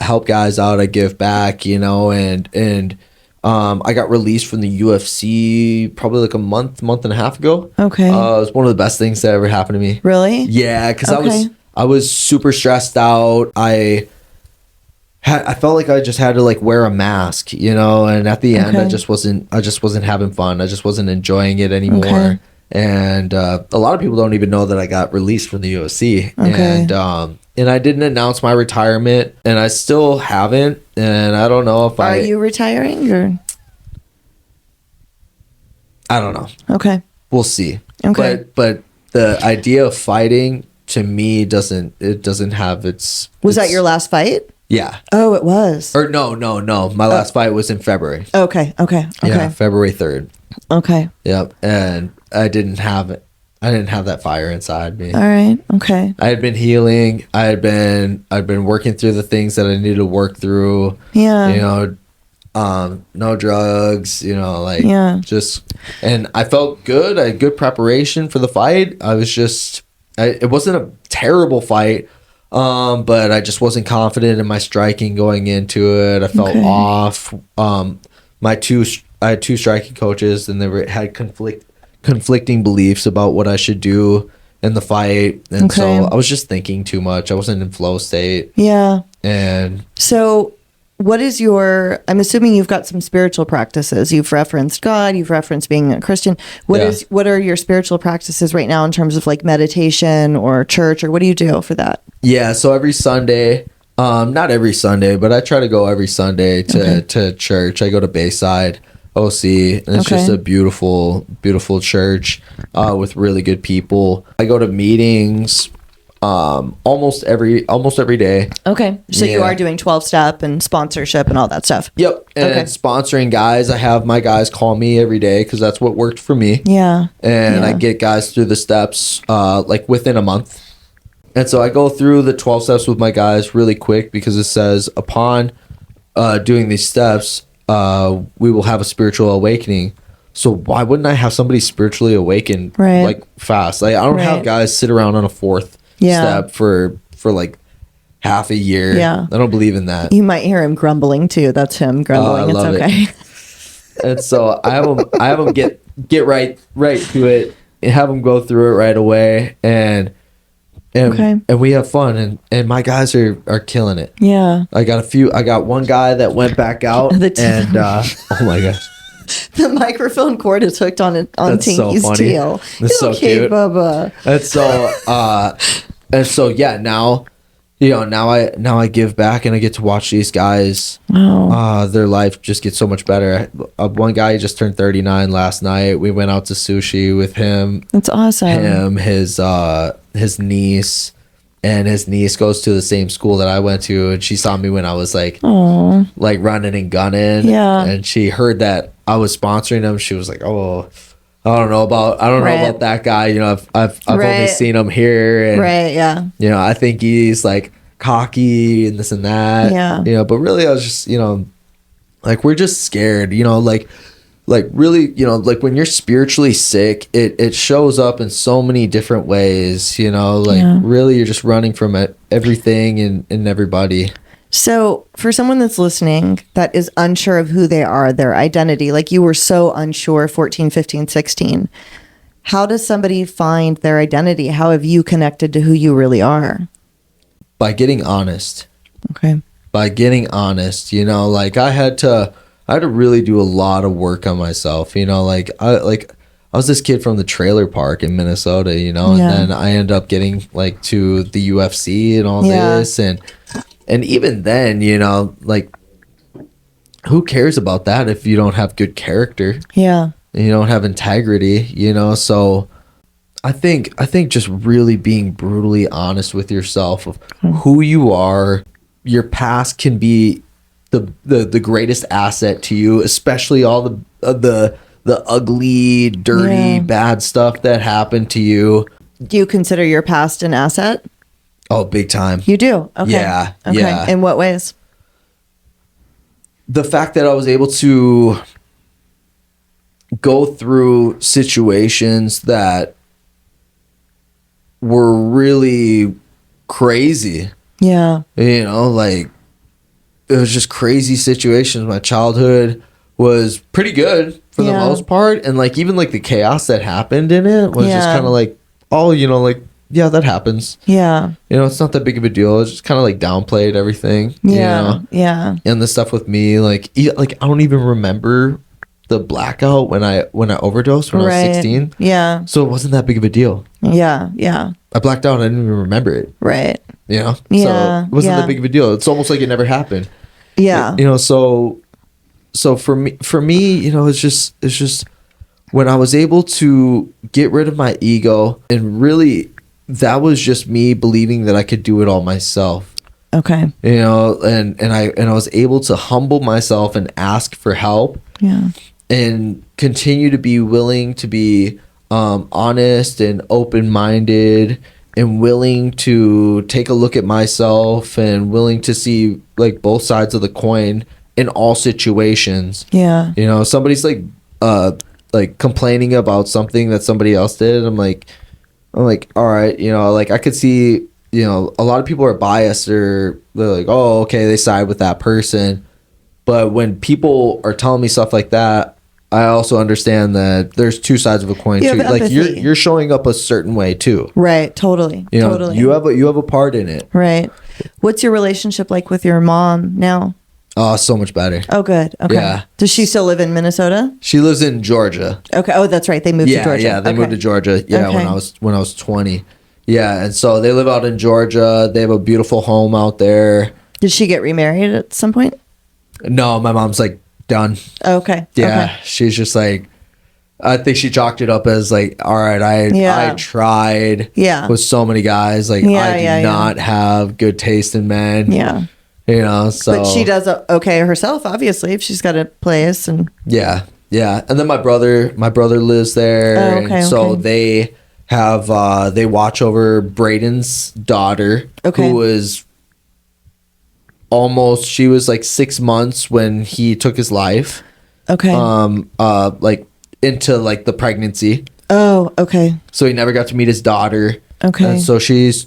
help guys out. I give back, and I got released from the UFC probably like a month and a half ago. Okay. It was one of the best things that ever happened to me. Really? Yeah, because I was super stressed out. I felt like I just had to like wear a mask, and at the end I just wasn't having fun. I just wasn't enjoying it anymore. Okay. And a lot of people don't even know that I got released from the UFC. Okay. And I didn't announce my retirement, and I still haven't. And I don't know if Are you retiring or? I don't know. Okay. We'll see. Okay. But the idea of fighting to me doesn't have its. Was that your last fight? Yeah. Oh, it was. Or no. My last fight was in February. Okay. Yeah, February 3rd. Okay. Yep. And I didn't have that fire inside me. All right. Okay. I had been healing. I'd been working through the things that I needed to work through. Yeah. No drugs, just, and I felt good. I had good preparation for the fight. It wasn't a terrible fight. But I just wasn't confident in my striking going into it. I felt off. I had two striking coaches, and they had conflicting beliefs about what I should do in the fight, and so I was just thinking too much. I wasn't in flow state. Yeah. And so, what is I'm assuming you've got some spiritual practices. You've referenced God. You've referenced being a Christian. What are your spiritual practices right now in terms of like meditation or church, or what do you do for that? Yeah. So every Sunday, not every Sunday, but I try to go every Sunday to church. I go to Bayside OC, and it's just a beautiful, beautiful church with really good people. I go to meetings almost every day. Okay. So you Yeah. are doing 12-step and sponsorship and all that stuff. Yep. And Okay. sponsoring guys, I have my guys call me every day because that's what worked for me. Yeah. And Yeah. I get guys through the steps like within a month. And so I go through the 12 steps with my guys really quick because it says upon doing these steps, we will have a spiritual awakening. So why wouldn't I have somebody spiritually awaken Right. like fast? Like I don't have Right. guys sit around on a fourth Yeah. step for like half a year. Yeah. I don't believe in that. You might hear him grumbling too. That's him grumbling. I love it's it. okay. And so I have them get right to it and have them go through it right away and Okay. and we have fun and my guys are killing it. Yeah. I got one guy that went back out and oh my gosh. The microphone cord is hooked on That's so Tinky's funny. tail. That's so okay, cute. Bubba. And so yeah, now I give back and I get to watch these guys. Wow. Their life just gets so much better. One guy just turned 39 last night. We went out to sushi with him. That's awesome. His niece, and his niece goes to the same school that I went to, and she saw me when I was like running and gunning. Yeah. And she heard that I was sponsoring him. She was like, "Oh, I don't know about that guy. You know, I've only Right. seen him here, and Right. Yeah. you know, I think he's like cocky and this and that. Yeah. You know, but really, I was just, you know, like we're just scared. You know, like really, you know, like when you're spiritually sick, it shows up in so many different ways. You know, like Yeah. really, you're just running from everything and everybody. So, for someone that's listening that is unsure of who they are, their identity, like you were so unsure 14, 15, 16, how does somebody find their identity? How have you connected to who you really are? By getting honest. Okay. By getting honest, you know, like I had to really do a lot of work on myself, you know, I was this kid from the trailer park in Minnesota, you know, and Yeah. then I ended up getting like to the UFC and all Yeah. this and even then, you know, like who cares about that if you don't have good character? Yeah. You don't have integrity, you know? So I think just really being brutally honest with yourself of who you are. Your past can be the greatest asset to you, especially all the ugly, dirty, Yeah. bad stuff that happened to you. Do you consider your past an asset? Oh, big time. You do? Okay. Yeah, Okay. yeah. In what ways? The fact that I was able to go through situations that were really crazy, Yeah. you know, like it was just crazy situations. My childhood was pretty good for the Yeah. most part, and like even like the chaos that happened in it was just Yeah. kind of like, oh, you know, like yeah, that happens. Yeah. You know, it's not that big of a deal. It's just kind of like downplayed everything. Yeah. You know? Yeah. And the stuff with me, like I don't even remember the blackout when I overdosed when I was 16. Yeah. So it wasn't that big of a deal. Yeah. Yeah. I blacked out. I didn't even remember it. Right. You know. Yeah, So it wasn't yeah. that big of a deal. It's almost like it never happened. Yeah. You know. So for me, you know, it's just when I was able to get rid of my ego and really, that was just me believing that I could do it all myself. Okay. You know, and I was able to humble myself and ask for help. Yeah. And continue to be willing to be honest and open-minded and willing to take a look at myself and willing to see like both sides of the coin in all situations. Yeah. You know, somebody's like complaining about something that somebody else did. I'm like, all right, you know, like I could see, you know, a lot of people are biased or they're like, oh, okay, they side with that person. But when people are telling me stuff like that, I also understand that there's two sides of a coin You too. have Like empathy. you're showing up a certain way too. Right. Totally. You know, Totally. you have a part in it. Right. What's your relationship like with your mom now? Oh, so much better. Oh, good. Okay. Yeah. Does she still live in Minnesota? She lives in Georgia. Okay. Oh, that's right. They moved to Georgia. Yeah, they Okay. moved to Georgia. Yeah, Okay. when I was 20. Yeah, and so they live out in Georgia. They have a beautiful home out there. Did she get remarried at some point? No, my mom's like done. Okay. Yeah, Okay. she's just like, I think she chalked it up as like, all right, I tried Yeah. with so many guys. Like, Yeah, I do not have good taste in men. Yeah. You know, so. But she does okay herself, obviously, if she's got a place. And Yeah. Yeah. And then my brother lives there. Oh, okay, and so okay. they have, they watch over Braden's daughter, Okay. who was she was like 6 months when he took his life. okay. Like into like the pregnancy. Oh, okay. So he never got to meet his daughter. Okay. And so she's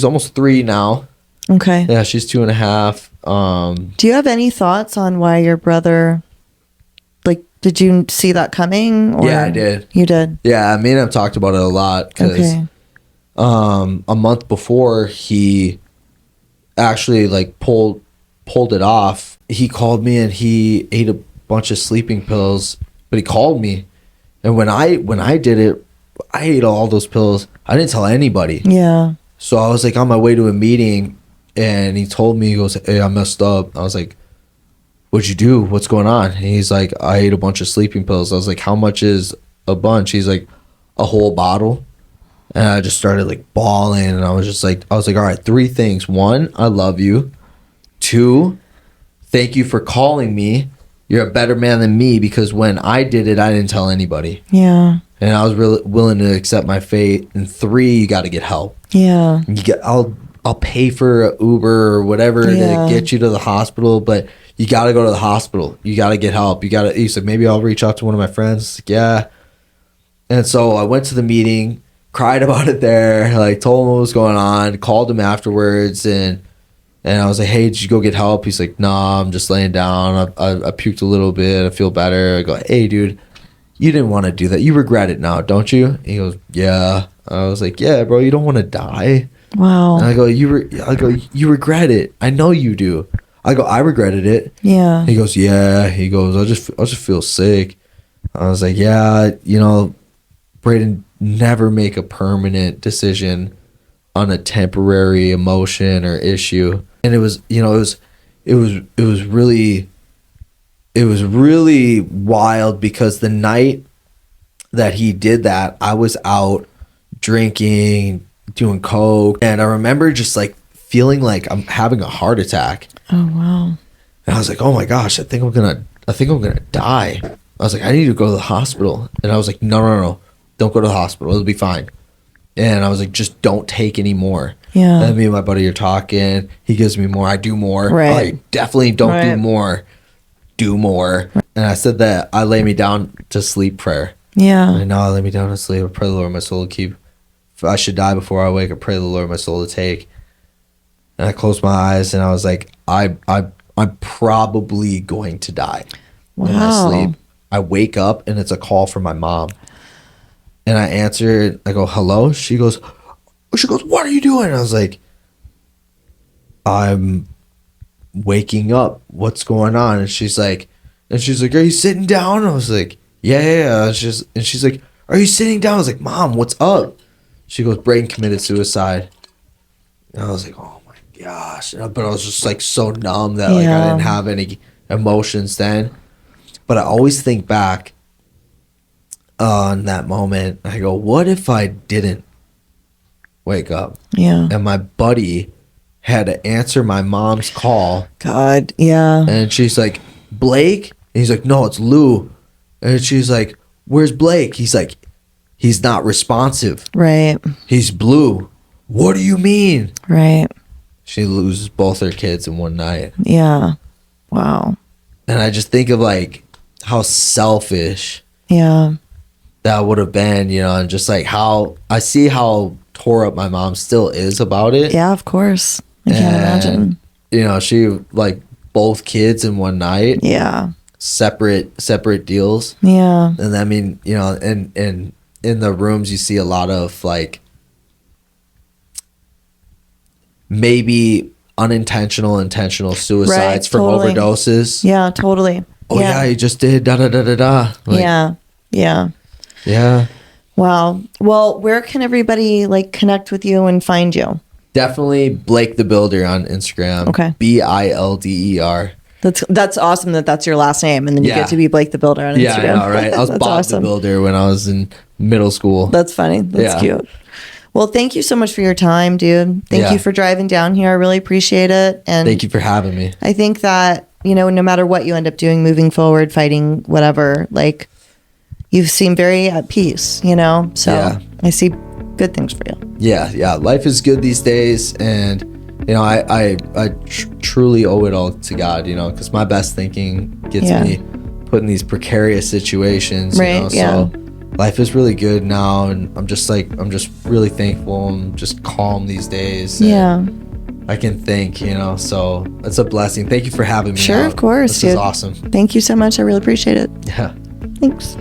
almost 3 now. Okay. Yeah, she's 2.5. Do you have any thoughts on why your brother, like, did you see that coming? Or? Yeah, I did. You did? Yeah, me and him talked about it a lot because Okay. a month before he actually like pulled it off, he called me and he ate a bunch of sleeping pills, but he called me. And when I did it, I ate all those pills. I didn't tell anybody. Yeah. So I was like on my way to a meeting and he told me, he goes, hey, I messed up. I was like, what'd you do? What's going on? And he's like, I ate a bunch of sleeping pills. I was like, how much is a bunch? He's like, a whole bottle. And I just started like bawling. And I was like, all right, 3 things. 1, I love you. 2, thank you for calling me. You're a better man than me because when I did it, I didn't tell anybody. Yeah. And I was really willing to accept my fate. And 3, you got to get help. Yeah. I'll pay for a Uber or whatever Yeah. to get you to the hospital, but you got to go to the hospital. You got to get help. He said, maybe I'll reach out to one of my friends. Like, yeah. And so I went to the meeting, cried about it there, like told him what was going on, called him afterwards, and I was like, hey, did you go get help? He's like, nah, I'm just laying down. I puked a little bit. I feel better. I go, hey, dude, you didn't want to do that. You regret it now, don't you? And he goes, yeah. I was like, yeah, bro, you don't want to die. Wow. And I go, you regret it. I know you do. I go, I regretted it. Yeah. He goes, yeah. He goes, I just feel sick. I was like, yeah, Braden, never make a permanent decision on a temporary emotion or issue. And it was really wild because the night that he did that, I was out drinking, doing coke, and I remember just like feeling like I'm having a heart attack. Oh, wow. And I was like, oh my gosh, I think I'm gonna die. I was like, I need to go to the hospital. And I was like, no, don't go to the hospital. It'll be fine. And I was like, just don't take any more. Yeah. And me and my buddy are talking. He gives me more. I do more. Right. I definitely don't do Right. more. Do more. And I said that I lay me down to sleep prayer. Yeah. And now I lay me down to sleep. I pray the Lord my soul to keep. If I should die before I wake, I pray the Lord my soul to take. And I closed my eyes and I was like, I'm probably going to die when I Wow. sleep. I wake up and it's a call from my mom. And I answer, I go, hello? She goes, what are you doing? And I was like, I'm waking up. What's going on? And she's like, are you sitting down? I was like, yeah. And she's like, are you sitting down? I was like, Mom, what's up? She goes, Braden committed suicide. And I was like, oh my gosh. But I was just like so numb that like I didn't have any emotions then. But I always think back on that moment. I go, what if I didn't wake up? Yeah. And my buddy had to answer my mom's call. God. Yeah. And she's like, Blake? And he's like, no, it's Lou. And she's like, where's Blake? He's like, he's not responsive. Right. He's blue. What do you mean? Right. She loses both her kids in one night. Yeah. Wow. And I just think of like how selfish Yeah. that would have been, and just like how I see how tore up my mom still is about it. Yeah, of course. I can't imagine. She like both kids in one night, Yeah. separate deals. Yeah. And I mean, and in the rooms you see a lot of like maybe intentional suicides from totally. overdoses. Yeah, totally. Oh yeah, he just did da da da da da. Like, yeah. Yeah. Yeah. Wow. Well, where can everybody like connect with you and find you? Definitely Blake the Builder on Instagram. Okay. Bilder. That's awesome that that's your last name, and then you Yeah. get to be Blake the Builder on Instagram. Yeah, I know, right? I was That's Bob awesome. the Builder when I was in middle school. That's funny. That's Yeah. cute. Well, thank you so much for your time, dude. Thank Yeah. you for driving down here. I really appreciate it. And Thank you for having me. I think that, no matter what you end up doing, moving forward, fighting, whatever, like, you seem very at peace, So Yeah. I see good things for you. Yeah. Life is good these days, and I truly owe it all to God, because my best thinking gets Yeah. me put in these precarious situations, Right, yeah. So life is really good now, and I'm just really thankful. I'm just calm these days. and Yeah. I can think, so it's a blessing. Thank you for having me. Sure, out. of course, This dude. is awesome. Thank you so much. I really appreciate it. Yeah. Thanks.